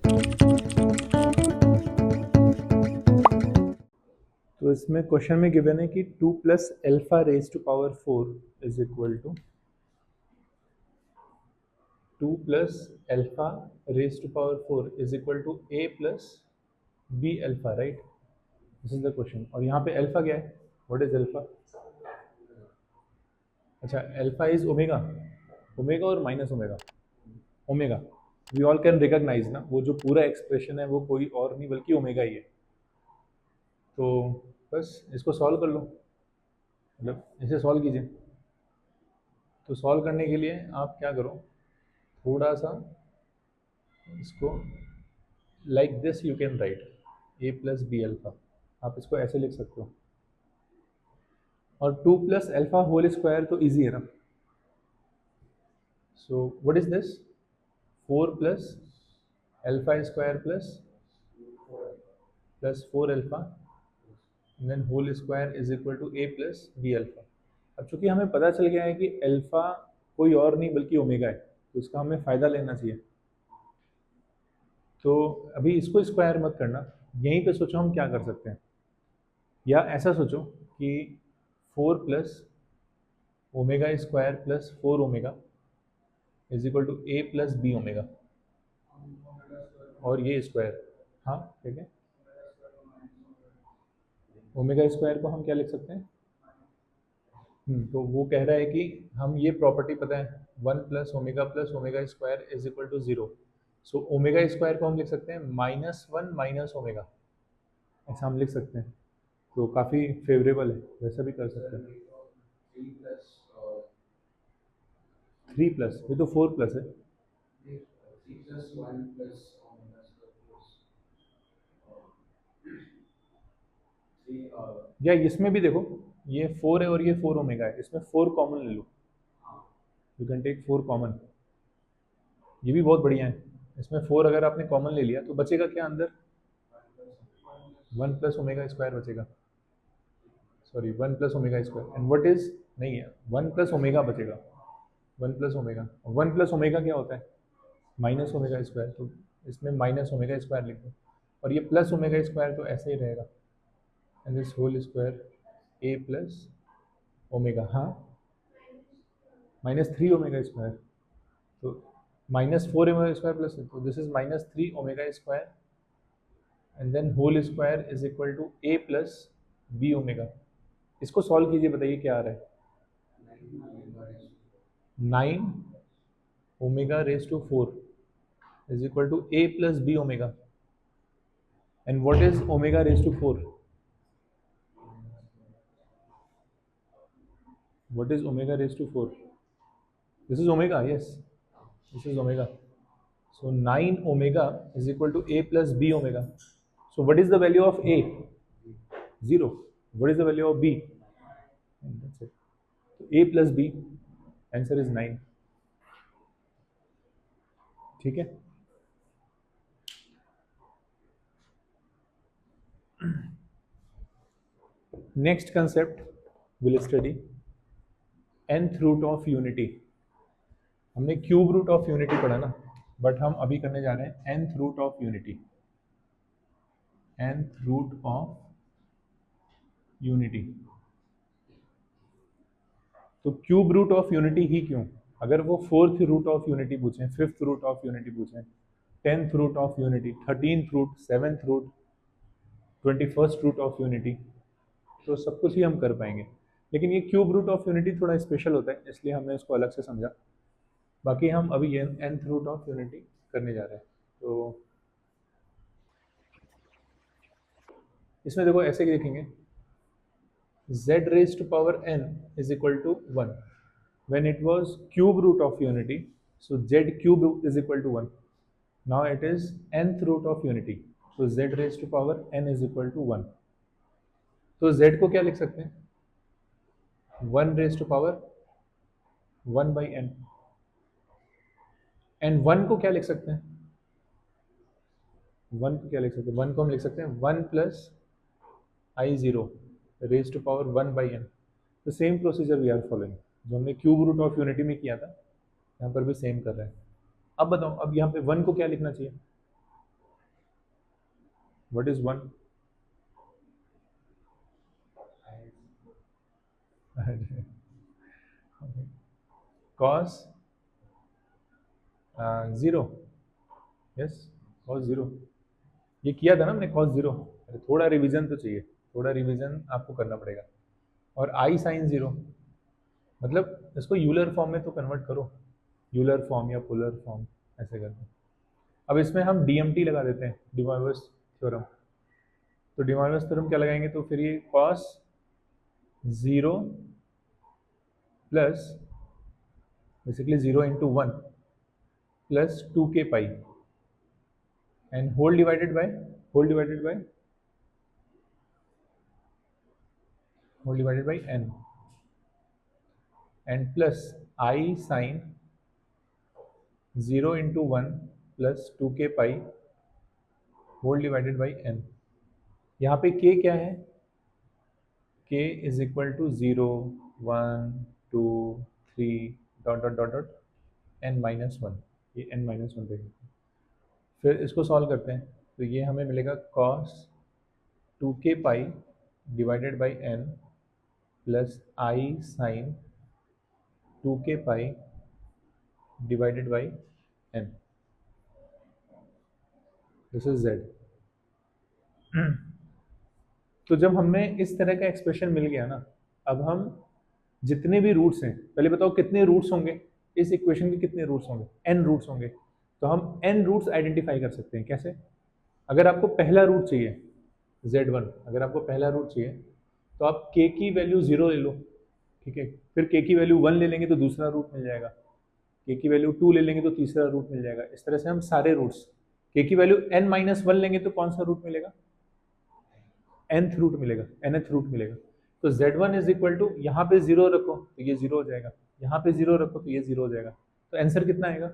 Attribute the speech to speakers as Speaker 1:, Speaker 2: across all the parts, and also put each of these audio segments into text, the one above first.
Speaker 1: तो इसमें क्वेश्चन में गिवन है कि 2 plus alpha raise to power 4 is equal to 2 plus alpha raise to power 4 is equal to a plus b alpha, right? This is the question. और यहाँ पे alpha क्या है? What is alpha? अच्छा, alpha is omega. Omega और minus omega. Omega we all can recognise ना, वो जो पूरा एक्सप्रेशन है वो कोई और नहीं बल्कि ओमेगा ही है। तो बस इसको सॉल्व कर लो, मतलब इसे सॉल्व कीजिए। तो सॉल्व करने के लिए आप क्या करो, थोड़ा सा इसको like this you can write a plus b alpha, आप इसको ऐसे लिख सकते हो। और 2 प्लस अल्फा होल स्क्वायर तो इजी है ना। So what is this? 4 plus alpha square plus 4 alpha then whole square is equal to a plus b alpha. अब चूंकि हमें पता चल गया है कि अल्फा कोई और नहीं बल्कि ओमेगा है, तो इसका हमें फ़ायदा लेना चाहिए। तो अभी इसको स्क्वायर मत करना, यहीं पे सोचो हम क्या कर सकते हैं। या ऐसा सोचो कि 4 plus omega square plus 4 omega is equal to a plus b omega, और ये स्क्वायर। हाँ ठीक है, ओमेगा स्क्वायर को हम क्या लिख सकते हैं? तो वो कह रहा है कि हम ये प्रॉपर्टी पता है, 1 plus omega square is equal to 0। So omega square को हम लिख सकते हैं -1 माइनस ओमेगा, ऐसा हम लिख सकते हैं। तो काफ़ी फेवरेबल है, वैसा भी कर सकते हैं। 3 प्लस, ये तो 4 प्लस है। या इसमें भी देखो, ये 4 है और ये 4 ओमेगा है, इसमें 4 कॉमन ले लो, यू कैन टेक 4 कॉमन, ये भी बहुत बढ़िया है। इसमें 4 अगर आपने कॉमन ले लिया तो बचेगा क्या अंदर? 1 प्लस ओमेगा स्क्वायर बचेगा, sorry 1 plus omega square, and what is, नहीं है 1 प्लस ओमेगा बचेगा। 1 प्लस ओमेगा, 1 प्लस ओमेगा क्या होता है? माइनस ओमेगा स्क्वायर, तो इसमें माइनस ओमेगा स्क्वायर लिख दो, और ये प्लस ओमेगा स्क्वायर तो ऐसे ही रहेगा, and this whole square a plus omega, हाँ -3 ओमेगा स्क्वायर, तो -4 ओमेगा स्क्वायर प्लस, तो this is -3 omega square and then whole square is equal to a plus b omega. इसको सॉल्व कीजिए, बताइए क्या आ रहा है? 9 omega raise to 4 is equal to a plus b omega, and what is omega raise to 4? What is omega raised to 4? This is omega, yes. This is omega. So 9 omega is equal to a plus b omega. So what is the value of a? 0. What is the value of b? And that's it. So a plus b, answer is 9. ठीक है? Next concept we'll study nth root of unity. हमने cube root of unity पढ़ा ना, but हम अभी करने जा रहे हैं nth root of unity. nth root of unity. तो क्यूब रूट ऑफ यूनिटी ही क्यों? अगर वो 4th रूट ऑफ यूनिटी पूछें, 5th रूट ऑफ यूनिटी पूछें, 10th root of unity, 13th root, 7th root, 21st root of unity, तो सब कुछ ही हम कर पाएंगे। लेकिन ये क्यूब रूट ऑफ यूनिटी थोड़ा स्पेशल होता है, इसलिए हमने इसको अलग से समझा। बाकी हम अभी ये nth रूट ऑफ यूनिटी करने जा रहे हैं। तो इसमें देखो ऐसे ही देखेंगे, z raised to power n is equal to 1 when it was cube root of unity, so z cube is equal to 1. Now it is nth root of unity, so z raised to power n is equal to 1. तो z को क्या लिख सकते हैं? 1 raised to power 1 by n, and 1 को क्या लिख सकते हैं? 1 को क्या लिख सकते हैं? 1 को हम लिख सकते हैं 1 plus I0 raise to power 1 by n। तो same procedure we are following जो हमने क्यूब रूट ऑफ यूनिटी में किया था, यहाँ पर भी सेम कर रहे हैं। अब बताओ, अब यहाँ पे 1 को क्या लिखना चाहिए? What is 1? Cos 0, yes, cos 0, ये किया था ना हमने कॉस 0। अरे थोड़ा रिवीजन तो चाहिए, थोड़ा रिवीजन आपको करना पड़ेगा। और आई साइन 0, मतलब इसको यूलर फॉर्म में तो कन्वर्ट करो, यूलर फॉर्म या पोलर फॉर्म ऐसे करके। अब इसमें हम डीएमटी लगा देते हैं, डी मॉर्गन्स थ्योरम। तो डी मॉर्गन्स थ्योरम क्या लगाएंगे, तो फिर ये cos 0 plus basically 0 into 1 plus 2k pi and whole divided by whole divided by whole divided by n and plus i sine 0 into 1 plus 2k pi whole divided by n। यहाँ पे k क्या है, k is equal to 0 1 2 3 dot dot dot dot n minus 1, ये n minus 1 पे। फिर इसको solve करते हैं, तो ये हमें मिलेगा cos 2k pi divided by n plus i sine 2k pi divided by n, this is z। तो जब हमें इस तरह का एक्सप्रेशन मिल गया ना, अब हम जितने भी रूट्स हैं, पहले बताओ कितने रूट्स होंगे इस इक्वेशन के, कितने रूट्स होंगे, n रूट्स होंगे। तो हम n रूट्स आइडेंटिफाई कर सकते हैं कैसे, अगर आपको पहला रूट चाहिए z1, अगर आपको पहला रूट चाहिए तो आप k की वैल्यू 0 ले लो, ठीक है, फिर k की वैल्यू 1 ले लेंगे तो दूसरा रूट मिल जाएगा, k की वैल्यू 2 ले लेंगे तो तीसरा रूट मिल जाएगा। इस तरह से हम सारे रूट्स, k की वैल्यू n माइनस 1 लेंगे तो कौन सा रूट मिलेगा, nth रूट मिलेगा, nth रूट मिलेगा। तो z1 इज इक्वल टू, यहाँ पे 0 रखो तो ये 0 हो जाएगा, यहाँ पे 0 रखो तो ये 0 हो जाएगा। तो आंसर कितना आएगा,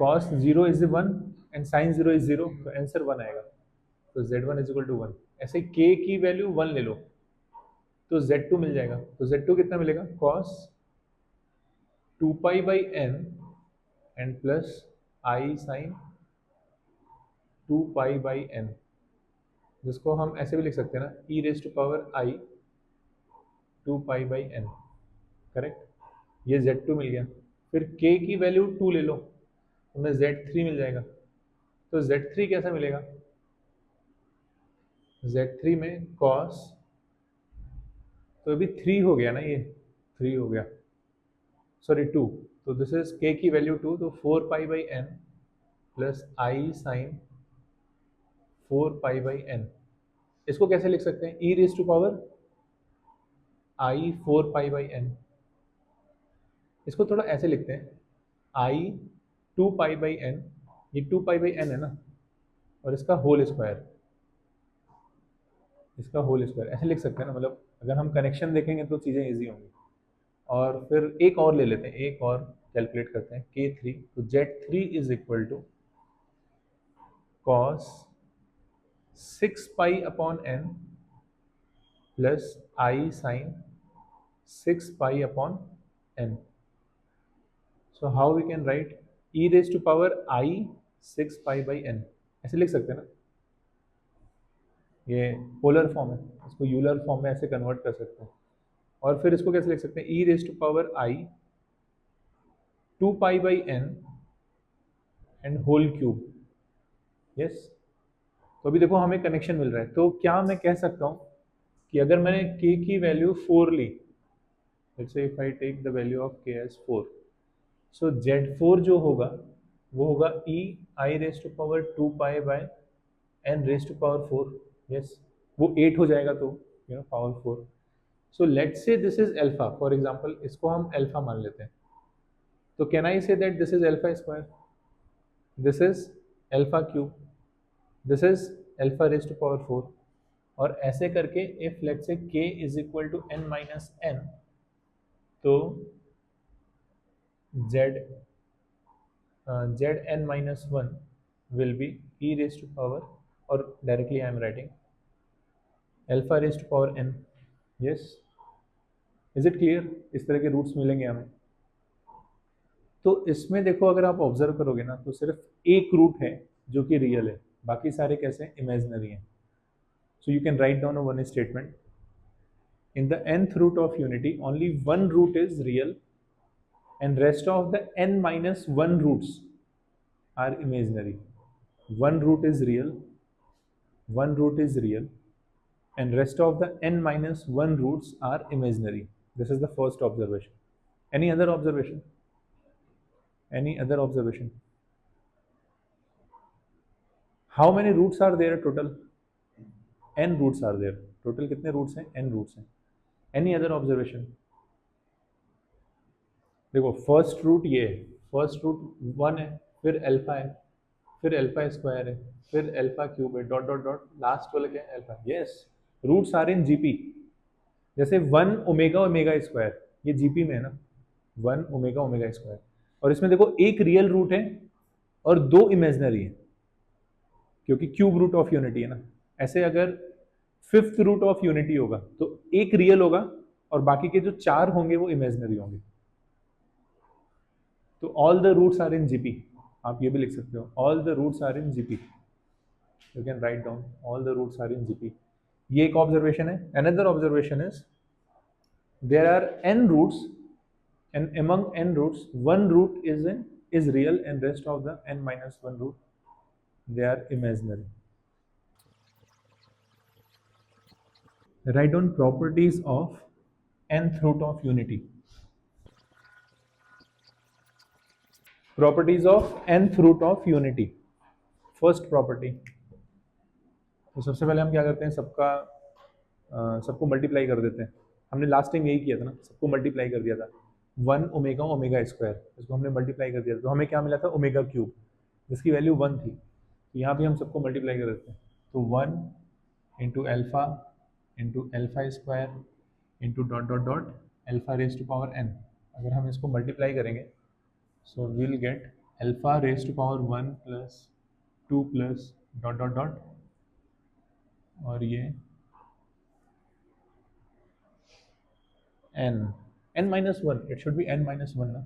Speaker 1: cos 0 is 1 and sin 0 is 0, तो आंसर 1 आएगा। तो z1 इज इक्वल टू 1। ऐसे k की वैल्यू 1 ले लो तो z2 मिल जाएगा। तो z2 कितना मिलेगा, cos 2 pi by n and plus i sine 2 pi by n, जिसको हम ऐसे भी लिख सकते हैं ना, e raise to power i 2 pi by n, correct. ये z2 मिल गया। फिर k की वैल्यू 2 ले लो तो हमें z3 मिल जाएगा। तो z3 कैसा मिलेगा, z3 में cos, तो अभी 3 हो गया ना, ये 3 हो गया, सॉरी 2, तो दिस इज k की वैल्यू 2, तो 4 pi by n plus i sine 4 pi by n। इसको कैसे लिख सकते हैं, e raise to power i 4 pi by n। इसको थोड़ा ऐसे लिखते हैं, आई 2 पाई बाई n, ये 2 पाई बाई n है ना, और इसका होल स्क्वायर, इसका होल स्क्वायर ऐसे लिख सकते हैं ना, मतलब अगर हम कनेक्शन देखेंगे तो चीज़ें इजी होंगी। और फिर एक और ले लेते हैं, एक और कैलकुलेट करते हैं, k3, तो z3 is equal to cos 6 pi upon n plus i sine 6 pi upon n। So how we can write, e raise to power i 6 pi by n, ऐसे लिख सकते हैं ना, ये पोलर फॉर्म है, इसको यूलर फॉर्म में ऐसे कन्वर्ट कर सकते हैं। और फिर इसको कैसे लिख सकते हैं, e raise to power i 2 pi by n and whole cube, yes. तो अभी देखो हमें कनेक्शन मिल रहा है, तो क्या मैं कह सकता हूँ कि अगर मैंने k की वैल्यू 4 ली, let's say if I take the value of k as 4, सो z4 जो होगा वो होगा e i raise to power 2 pi by n raise to power 4, yes, वो 8 हो जाएगा, तो power 4। So let's say this is alpha, for example इसको हम अल्फा मान लेते हैं, तो can I say that this is alpha square, this is alpha cube, this is alpha raise to power 4। और ऐसे करके if let's say k is equal to n minus n, तो z n minus 1 will be e raise to power, और directly I am writing alpha raise to power n, yes. Is it clear, इस तरह के roots मिलेंगे हमें। तो इसमें देखो अगर आप ऑब्जर्व करोगे ना, तो सिर्फ एक रूट है जो कि रियल है, बाकी सारे कैसे हैं, इमेजिनरी हैं. So you can write down a one statement. In the nth root of unity, only one root is real, and rest of the n minus one roots are imaginary. One root is real, one root is real, and rest of the n minus one roots are imaginary. This is the first observation. Any other observation? Any other observation? How many roots are there total? N roots are there. Total कितने roots हैं? N roots हैं. Any other observation? देखो first root ये है, first root 1 है, फिर alpha है, फिर अल्फा स्क्वायर है, फिर अल्फा क्यूब है, डॉट डॉट डॉट, लास्ट वाला क्या है, alpha. Yes, roots are in GP. जैसे 1 ओमेगा ओमेगा स्क्वायर, ये जीपी में है ना, 1 ओमेगा ओमेगा स्क्वायर, और इसमें देखो एक रियल रूट है और दो इमेजिनरी है, क्योंकि क्यूब रूट ऑफ यूनिटी है ना. ऐसे अगर फिफ्थ रूट ऑफ यूनिटी होगा तो एक रियल होगा और बाकी के जो चार होंगे वो इमेजिनरी होंगे. तो all the roots are in GP. आप ये भी लिख सकते हो, all the roots are in GP. You can write down all the roots are in GP. ये एक ऑब्जर्वेशन है. Another observation is there are n roots and among n roots one root is real and rest of the n minus one root they are imaginary. Write down properties of nth root of unity. Properties of nth root of unity. First property. तो सबसे पहले हम क्या करते हैं, सबको multiply कर देते हैं. हमने लास्ट टाइम यही किया था ना, सबको मल्टीप्लाई कर दिया था. 1 ओमेगा ओमेगा स्क्वायर, इसको हमने मल्टीप्लाई कर दिया था, तो हमें क्या मिला था, ओमेगा क्यूब, जिसकी वैल्यू 1 थी. तो यहाँ भी हम सबको मल्टीप्लाई कर देते हैं. तो 1 into alpha square into dot dot dot alpha raise to power n. अगर हम इसको मल्टीप्लाई करेंगे so will get alpha raise to power 1 plus 2 plus dot dot dot, और ये n minus 1. It should be n minus 1 ना,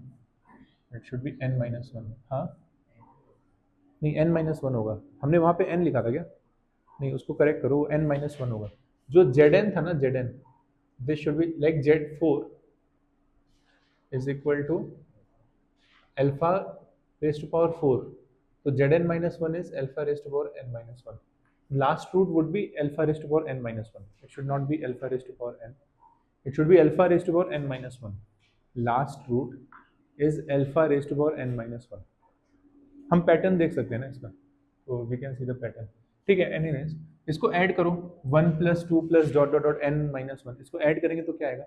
Speaker 1: it should be n minus 1. हाँ नहीं, n minus 1 होगा. हमने वहाँ पे n लिखा था क्या, नहीं, उसको करेक्ट करो, n minus 1 होगा. जो zn था ना, zn, this should be like z4 is equal to alpha raised to power 4. So zn minus 1 is alpha raised to power n minus 1. Last root would be alpha raised to power n minus 1. It should not be alpha raised to power n. It should be alpha raised to power n minus 1. Last root is alpha raised to power n minus 1. हम pattern देख सकते हैं ना इसका, तो we can see the pattern. ठीक है, anyways इसको ऐड करो, 1 plus 2 plus dot dot dot n minus 1. इसको ऐड करेंगे तो क्या आएगा,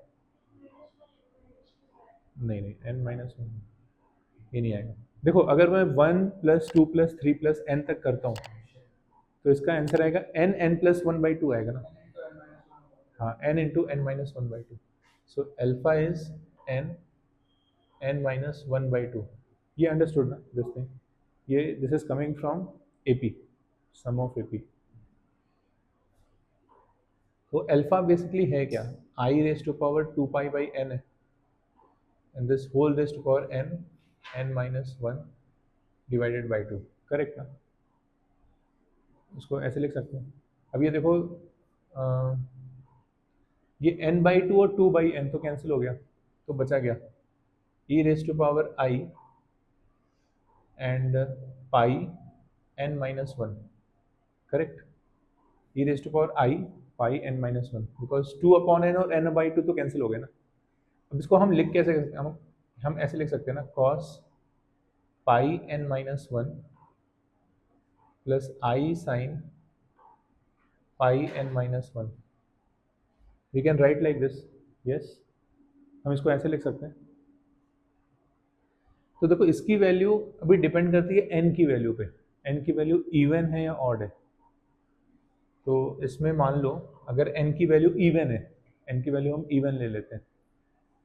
Speaker 1: नहीं n माइनस 1 ये नहीं आएगा. देखो अगर मैं 1 प्लस 2 प्लस 3 प्लस n तक करता हूँ तो इसका आंसर आएगा n प्लस 1/2 आएगा ना. हाँ, n into n minus 1/2. So alpha is n minus 1/2. ये अंडरस्टूड ना दिस थिंग. ये this is coming from AP, sum of AP. तो अल्फा बेसिकली है क्या, i raise to power 2 pi by n है, and this whole raise to power n minus 1 divided by 2. Correct ना. उसको ऐसे लिख सकते हैं. अब ये देखो ये n/2 और 2/n तो कैंसिल हो गया, तो बचा गया e raise to power i and pi n minus 1. Correct, e raise to power i pi n minus 1, because 2/n और n/2 तो कैंसिल हो गए ना. अब इसको हम लिख कैसे सकते हैं, हम ऐसे लिख सकते हैं ना, cos pi n minus 1 plus i sine pi n minus 1. We can write like this. Yes, हम इसको ऐसे लिख सकते हैं. तो देखो इसकी वैल्यू अभी डिपेंड करती है n की वैल्यू पे. n की वैल्यू इवन है या ऑड है. तो इसमें मान लो अगर n की वैल्यू इवन है, n की वैल्यू हम इवन ले लेते हैं,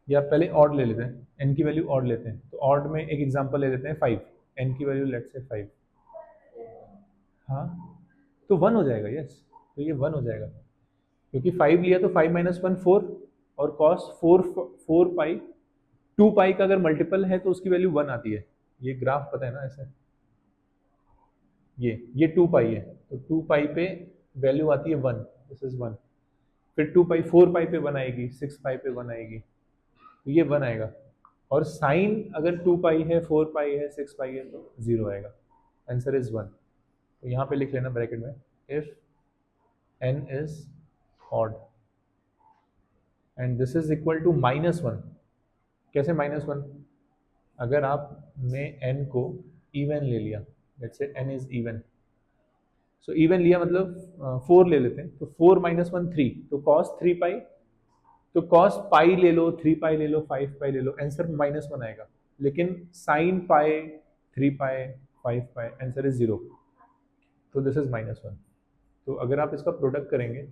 Speaker 1: या पहले ऑड ले लेते हैं, n की वैल्यू ऑड लेते हैं. तो ऑड में एक एग्जांपल ले लेते हैं 5, n की वैल्यू लेट्स से 5. हाँ, तो 1 हो जाएगा. यस, तो ये 1 हो जाएगा, क्योंकि 5 लिया तो 5 माइनस 1 4, और कॉस 4 पाई 2 पाई का अगर मल्टीपल है तो उसकी वैल्यू 1 आती है. ये ग्राफ पता है ना ऐसे, ये 2 पाई है, तो 2 पाई पे वैल्यू आती है 1, दिस इज 1। फिर 2 पाई 4 पाई पे 1 आएगी, 6 पाई पे 1 आएगी, तो ये 1 आएगा। और साइन अगर 2 पाई है, 4 पाई है, 6 पाई है तो 0 आएगा। Answer is 1। तो यहाँ पे लिख लेना ब्रैकेट में, if n is odd and this is equal to -1। कैसे -1? अगर आपने n को इवन ले लिया, let's say n is even, so even लिया मतलब 4 ले लेते हैं, तो 4 - 1 3, तो cos 3 पाई, तो cos पाई ले लो, 3 पाई ले लो, 5 पाई ले लो, आंसर -1 आएगा। लेकिन sin pi, 3 pi, 5 pi, answer is 0। तो दिस इज -1। तो अगर आप इसका प्रोडक्ट करेंगे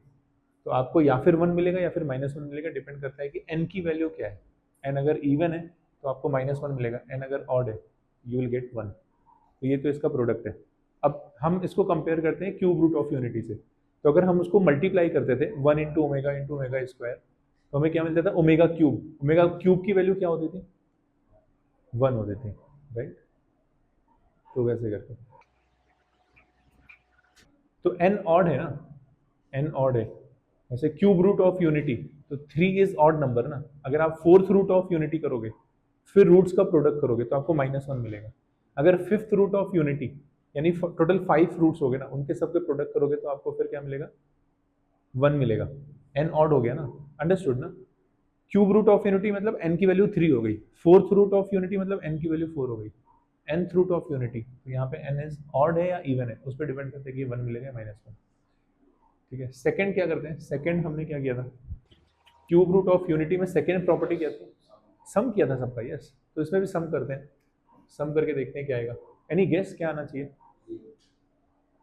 Speaker 1: तो आपको या फिर 1 मिलेगा या फिर -1 मिलेगा, डिपेंड करता है कि n की वैल्यू क्या है। n अगर इवन है तो आपको -1 मिलेगा, n अगर ऑड है यू विल गेट 1। तो ये तो इसका प्रोडक्ट है। अब हम इसको कंपेयर करते हैं क्यूब रूट ऑफ यूनिटी से। तो अगर हम उसको मल्टीप्लाई करते थे 1 इंटू ओमेगा स्क्वायर, तो हमें क्या मिलता था? Omega cube. ओमेगा क्यूब की वैल्यू क्या होती थी? 1 होती थी, राइट? तो वैसे करके तो n ऑड है ना, n ऑड है। ऐसे क्यूब रूट ऑफ यूनिटी, तो 3 इज ऑड नंबर ना। अगर आप फोर्थ रूट ऑफ यूनिटी करोगे, फिर रूट्स का प्रोडक्ट करोगे तो आपको -1 मिलेगा। अगर फिफ्थ रूट ऑफ यूनिटी, यानी टोटल 5 रूट्स हो गए ना, उनके सबके प्रोडक्ट करोगे तो आपको फिर क्या मिलेगा? 1 मिलेगा। n ऑड हो गया ना, अंडरस्टूड ना? क्यूब रूट ऑफ यूनिटी मतलब n की वैल्यू 3 हो गई, फोर्थ रूट ऑफ यूनिटी मतलब n की वैल्यू 4 हो गई, nth रूट ऑफ यूनिटी। तो यहाँ पे n इज ऑड है या इवन है, उस पर डिपेंड करता है कि 1 मिलेगा या -1। ठीक है, सेकंड क्या करते हैं? सेकंड हमने क्या किया था? क्यूब रूट ऑफ यूनिटी में सेकंड प्रॉपर्टी क्या थी? सम किया था सबका, यस। तो इसमें भी सम करते हैं, सम करके देखते हैं क्या आएगा। एनी गेस क्या आना चाहिए?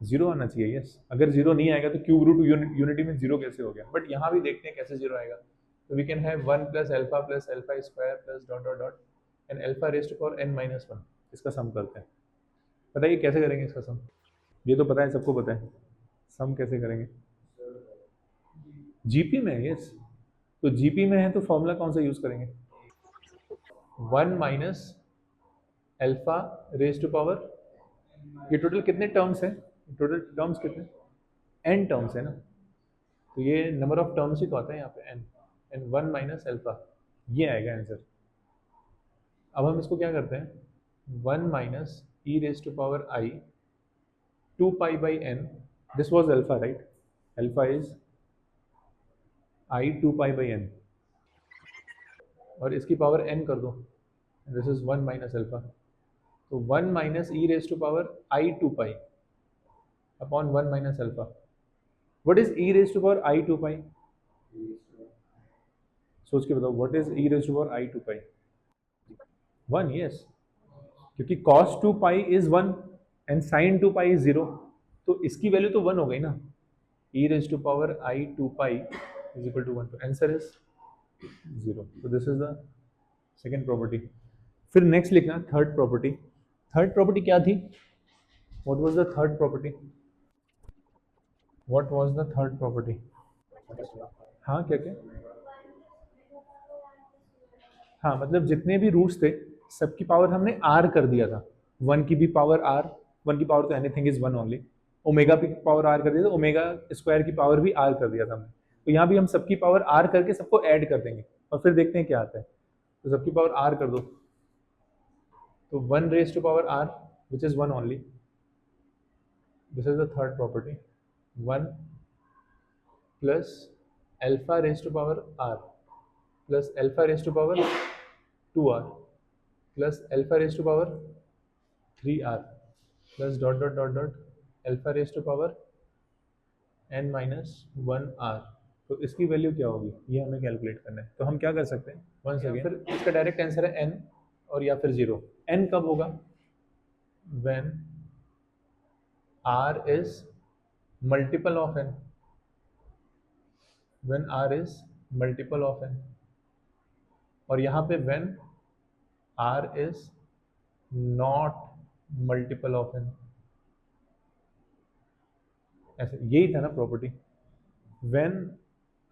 Speaker 1: 0 आना चाहिए, यस। अगर 0 नहीं आएगा तो क्यूब रूट यूनिटी में 0 कैसे हो गया? बट यहाँ भी देखते हैं कैसे 0 आएगा। तो we can have 1 plus alpha square plus dot dot dot and alpha raised to power n-1। इसका सम करते हैं। बताइए कैसे करेंगे इसका सम? ये तो पता है, सबको पता है। सम कैसे करेंगे? जीपी में, यस। तो जीपी में है तो फॉर्मूला कौन सा यूज करेंगे? 1 minus alpha raise to power, ये टोटल कितने टर्म्स हैं? टोटल टर्म्स कितने? n टर्म्स है ना, तो ये नंबर ऑफ टर्म्स ही तो आता है यहाँ पे n, एंड 1 माइनस अल्फा, ये आएगा आंसर। अब हम इसको क्या करते हैं? 1 minus e raise to power i 2 pi by n, this was alpha, right? Alpha is i 2 pi by n, और इसकी पावर n कर दो, दिस इज 1 माइनस अल्फा। तो 1 minus e raise to power i 2 pi upon 1 minus alpha. What is e raise to power i 2 pi? सोच के बताओ, what is e raise to power i 2 pi? 1, yes. क्योंकि cos 2 pi is 1 and sin 2 pi is 0, तो इसकी value तो 1 हो गई ना। E raise to power i 2 pi is equal to 1, तो आंसर इज 0। तो this is the second property. फिर नेक्स्ट लिखना थर्ड प्रॉपर्टी। थर्ड प्रॉपर्टी क्या थी? What was the third property? What was the third property? हाँ, क्या क्या? हाँ, मतलब जितने भी रूट्स थे सबकी पावर हमने r कर दिया था। 1 की भी पावर r, 1 की पावर तो एनीथिंग इज 1 ओनली। ओमेगा की पावर r कर दिया था, ओमेगा स्क्वायर की पावर भी r कर दिया था हमने। तो यहाँ भी हम सबकी पावर r करके सबको ऐड कर देंगे और फिर देखते हैं क्या आता है। तो सबकी पावर r कर दो, तो 1 raise to power r which is 1 only, this is the third property. 1 plus alpha raise to power r plus alpha raise to power 2r plus alpha raise to power 3r plus dot dot dot dot alpha raise to power n-1r। तो इसकी value क्या होगी ये हमें calculate करना है। तो हम क्या कर सकते हैं? वंस अगेन, फिर इसका डायरेक्ट आंसर है n और या फिर 0। n कब होगा? When r is multiple of n, when r is multiple of n, और यहाँ पे when r is not multiple of n। ऐसे यही था ना property. When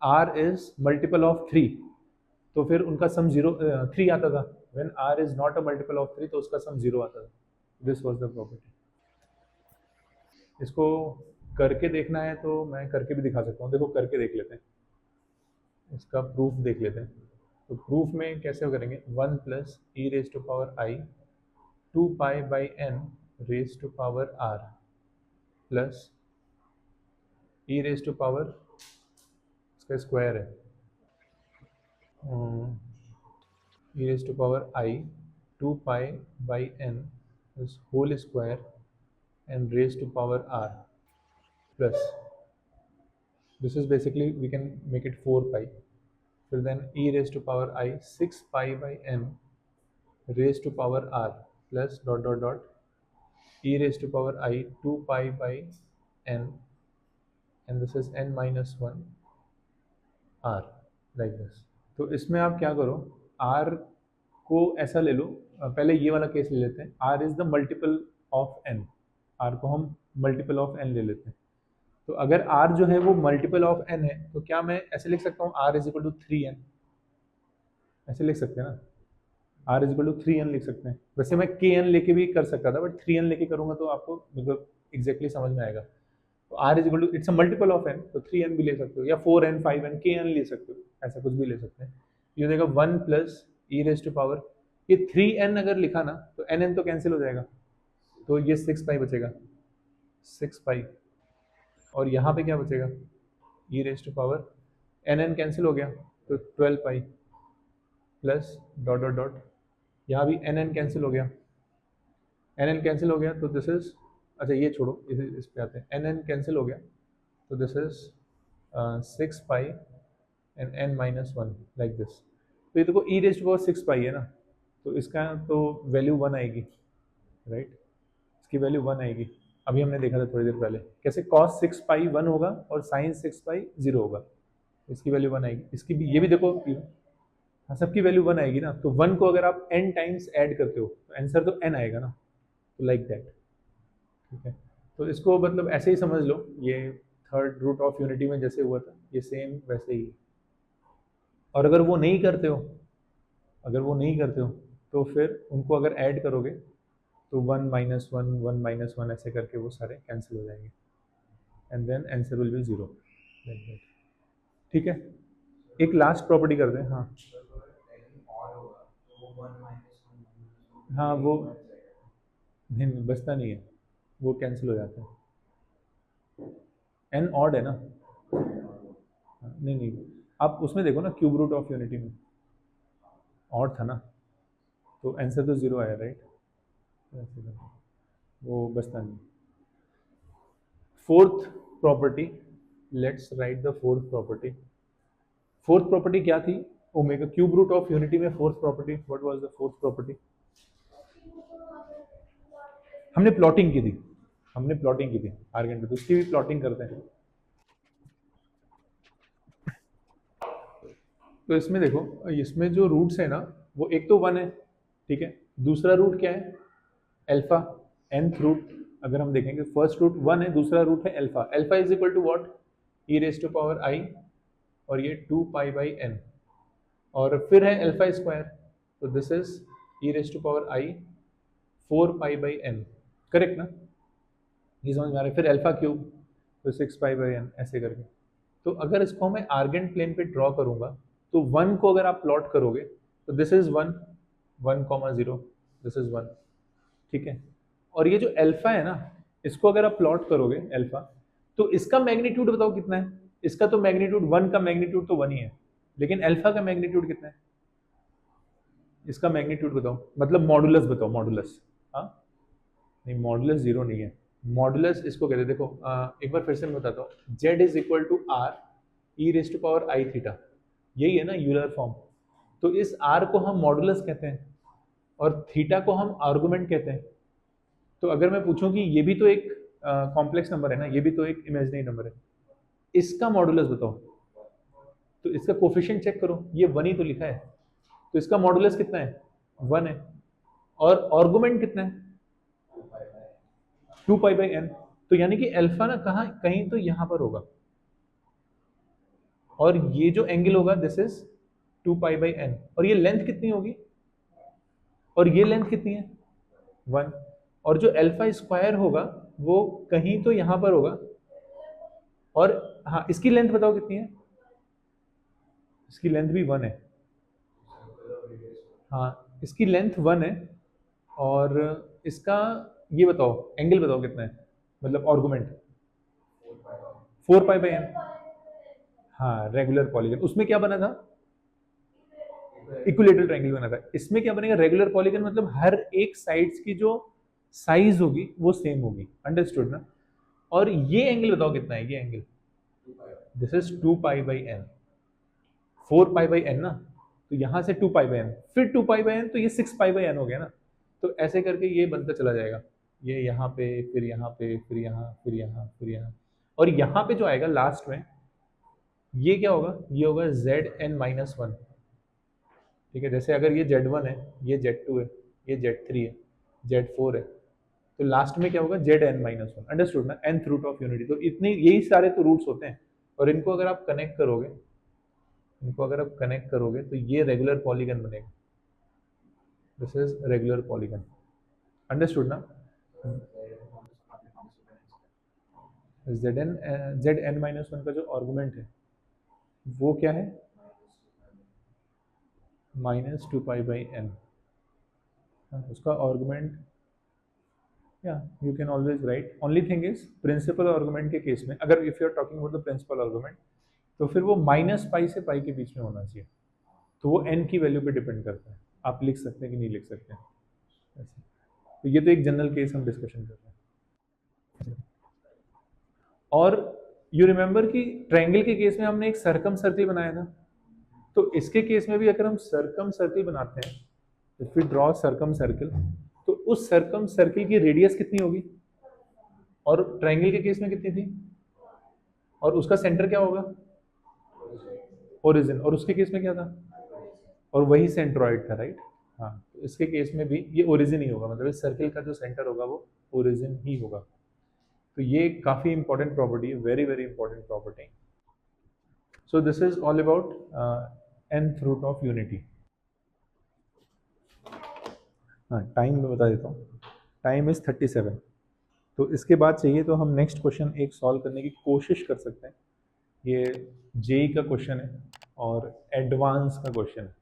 Speaker 1: r is multiple of 3 तो फिर उनका सम 3 आता था। When r is not a multiple of 3 तो उसका सम 0 आता था। This was the property. इसको करके देखना है तो मैं करके भी दिखा सकता हूँ। देखो करके देख लेते हैं, इसका प्रूफ देख लेते हैं। तो प्रूफ में कैसे करेंगे, 1 plus e raise to power i 2 pi by n raise to power R plus e raise to power, इसका स्क्वायर है, e raise to power i 2 pi by n whole square and raised to power r plus this is basically we can make it 4 pi, so then e raised to power I 6 pi by n raised to power r plus dot dot dot e raised to power I 2 pi by n and this is n minus 1 r like this। तो इसमें आप क्या करो, r को ऐसा ले लो, पहले ये वाला केस ले लेते हैं, r is the multiple of n, r को हम मल्टीपल ऑफ n ले लेते हैं। तो अगर r जो है वो मल्टीपल ऑफ n है तो क्या मैं ऐसे लिख सकता हूँ r is equal to 3n, ऐसे लिख सकते हैं ना, r is equal to 3n लिख सकते हैं। वैसे मैं kn लेके भी कर सकता था, बट 3n लेके करूंगा तो आपको मतलब एग्जैक्टली समझ में आएगा। तो r is equal to it's a multiple of n, तो 3n भी ले सकते हो या 4n 5n kn ले सकते हो, ऐसा कुछ भी ले सकते हैं। ये हो जाएगा 1 plus e raise to power, ये 3n अगर लिखा ना तो nn तो कैंसिल हो जाएगा, तो ये 6 पाई बचेगा, 6 पाई, और यहाँ पे क्या बचेगा, e raise to power nn cancel हो गया तो 12 pi plus dot dot dot, यहाँ भी nn कैंसिल हो गया, nn कैंसिल हो गया तो दिस इज, अच्छा ये छोड़ो, इस पे आते हैं, nn कैंसिल हो गया तो this is 6 pi and n minus 1 like this. तो ये देखो ई रेज टू पावर 6 पाई है ना, तो इसका तो वैल्यू 1 आएगी, राइट, इसकी वैल्यू 1 आएगी। अभी हमने देखा था थोड़ी देर पहले कैसे cos 6 पाई 1 होगा और sin 6 पाई 0 होगा, इसकी वैल्यू 1 आएगी, इसकी भी, ये भी देखो, हाँ सबकी वैल्यू 1 आएगी ना। तो 1 को अगर आप n टाइम्स ऐड करते हो तो आंसर तो n आएगा ना, तो लाइक दैट, ठीक है। तो इसको मतलब ऐसे ही समझ लो, ये थर्ड रूट ऑफ यूनिटी में जैसे हुआ था ये सेम वैसे ही। और अगर वो नहीं करते हो, अगर वो नहीं करते हो तो फिर उनको अगर ऐड करोगे तो 1 माइनस 1 1 माइनस 1 ऐसे करके वो सारे कैंसिल हो जाएंगे and then answer will be 0, ठीक है। एक लास्ट प्रॉपर्टी करते हैं, हाँ हाँ वो नहीं बचता नहीं है, वो कैंसिल हो जाता है, एन ऑड है ना, नहीं नहीं आप उसमें देखो ना, क्यूब रूट ऑफ यूनिटी में ऑड था ना, तो आंसर तो 0 आया, राइट, वो बचता नहीं। Fourth property, let's write the fourth property. Fourth property क्या थी, omega, cube root of unity में fourth property, what was the fourth property, हमने प्लॉटिंग की थी, हमने प्लॉटिंग की थी आर्गेन पे, तो उसकी भी प्लॉटिंग करते हैं। तो इसमें देखो, इसमें जो रूट्स है ना वो एक तो 1 है, ठीक है, दूसरा रूट क्या है अल्फा, nth रूट अगर हम देखेंगे, फर्स्ट रूट 1 है, दूसरा रूट है alpha, alpha is equal to what, e raise to power i और ये 2 पाई बाई n, और फिर है अल्फा स्क्वायर, तो this is e raise to power i 4 pi by n, correct ना, ये समझ में आ रहा है। फिर अल्फा क्यूब तो 6 पाई बाई n ऐसे करके। तो अगर इसको मैं आर्गेंट प्लेन पे ड्रॉ करूंगा तो 1 को अगर आप प्लॉट करोगे तो दिस इज 1 1 0, दिस इज 1, ठीक है। और ये जो अल्फा है ना, इसको अगर आप प्लॉट करोगे अल्फा, तो इसका मैग्नीट्यूड बताओ कितना है, इसका तो मैग्नीट्यूड 1 का मैग्नीट्यूड तो 1 ही है, लेकिन अल्फा का मैग्नीट्यूड कितना है, इसका मैग्नीट्यूड बताओ, मतलब मॉडुलस बताओ, मॉडुलस, हाँ नहीं मॉडुलस 0 नहीं है, मॉडुलस इसको कहते हैं, देखो एक बार फिर से मैं बताता हूँ, z is equal to r e raise to power i theta, यही है ना यूलर फॉर्म। तो इस r को हम मॉडुलस कहते हैं और थीटा को हम आर्गुमेंट कहते हैं। तो अगर मैं पूछूं कि ये भी तो एक कॉम्प्लेक्स नंबर है ना, ये भी तो एक इमेजिनरी नंबर है, इसका मॉडुलस बताओ, तो इसका कोफिशिएंट चेक करो, ये 1 ही तो लिखा है, तो इसका मॉडुलस कितना है 1 है, और आर्गुमेंट कितना है 2 पाई बाई n, तो यानी कि अल्फा ना कहाँ कहीं तो यहाँ पर होगा, और ये जो एंगल होगा this is 2 pi by n, और ये लेंथ कितनी होगी, और ये लेंथ कितनी है 1, और जो अल्फा स्क्वायर होगा वो कहीं तो यहाँ पर होगा, और हाँ, इसकी लेंथ बताओ कितनी है? इसकी लेंथ भी 1 है। हाँ, इसकी लेंथ 1 है और इसका ये बताओ एंगल बताओ कितना है, मतलब आर्गुमेंट 4 पाई बाई एन। हाँ, रेगुलर पॉलीगन। उसमें क्या बना था? इक्विलेटरल ट्रायंगल बना था। इसमें क्या बनेगा? रेगुलर पॉलीगन, मतलब हर एक साइड्स की जो साइज होगी वो सेम होगी। अंडरस्टूड ना? और ये एंगल बताओ कितना है? ये angle this is 2 pi by n. 4 pi by n ना, तो यहां से 2 पाई बाई एन, फिर 2 पाई बाई एन, तो ये 6 पाई बाई एन हो गया ना। तो ऐसे करके ये बनता चला जाएगा, ये यहाँ पे, फिर यहाँ पे, फिर यहाँ, फिर यहाँ, फिर यहाँ, और यहाँ पे जो आएगा लास्ट में, ये क्या होगा? ये होगा Zn-1। ठीक है, जैसे अगर ये Z1 है, ये Z2 है, ये Z3 है, Z4 है, तो लास्ट में क्या होगा? Zn-1। अंडरस्टूड ना? nth root of unity. तो इतने, यही सारे तो रूट्स होते हैं, और इनको अगर आप कनेक्ट करोगे, तो ये रेगुलर पॉलीगन बनेगा। This is regular polygon. Understood ना? Zn-1 का जो आर्गुमेंट है वो क्या है? -2 पाई बाई एन। उसका आर्गुमेंट, या you can always write. Only thing is principal argument के केस में, अगर if you are talking about the principal argument, तो फिर वो -पाई से पाई के बीच में होना चाहिए। तो वो n की वैल्यू पे डिपेंड करता है, आप लिख सकते हैं कि नहीं लिख सकते हैं ऐसे। तो ये तो एक जनरल केस हम डिस्कशन कर रहे हैं। और यू रिमेंबर कि ट्रायंगल के केस में हमने एक सर्कम सर्कल बनाया था, तो इसके केस में भी अगर हम सर्कम सर्कल बनाते हैं, if we draw circumcircle, तो उस सर्कम सर्कल की रेडियस कितनी होगी? और ट्रायंगल के केस में कितनी थी? और उसका सेंटर क्या होगा? ओरिजिन। और उसके केस में क्या था? और वही सेंट्रॉइड था, राइट? हाँ, तो इसके केस में भी ये ओरिजिन ही होगा, मतलब इस सर्कल का जो सेंटर होगा वो ओरिजिन ही होगा। तो ये काफी इंपॉर्टेंट प्रॉपर्टी है, very very important property. So this is all about nth root of unity. हाँ, टाइम मैं बता देता हूँ, टाइम इज 37। तो इसके बाद चाहिए तो हम नेक्स्ट क्वेश्चन एक सॉल्व करने की कोशिश कर सकते हैं। ये जेई का क्वेश्चन है और एडवांस का क्वेश्चन है,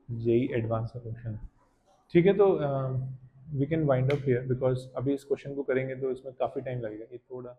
Speaker 1: जेई एडवांस का क्वेश्चन है। ठीक है, तो we can wind up here, because अभी इस क्वेश्चन को करेंगे तो इसमें काफ़ी टाइम लगेगा, ये थोड़ा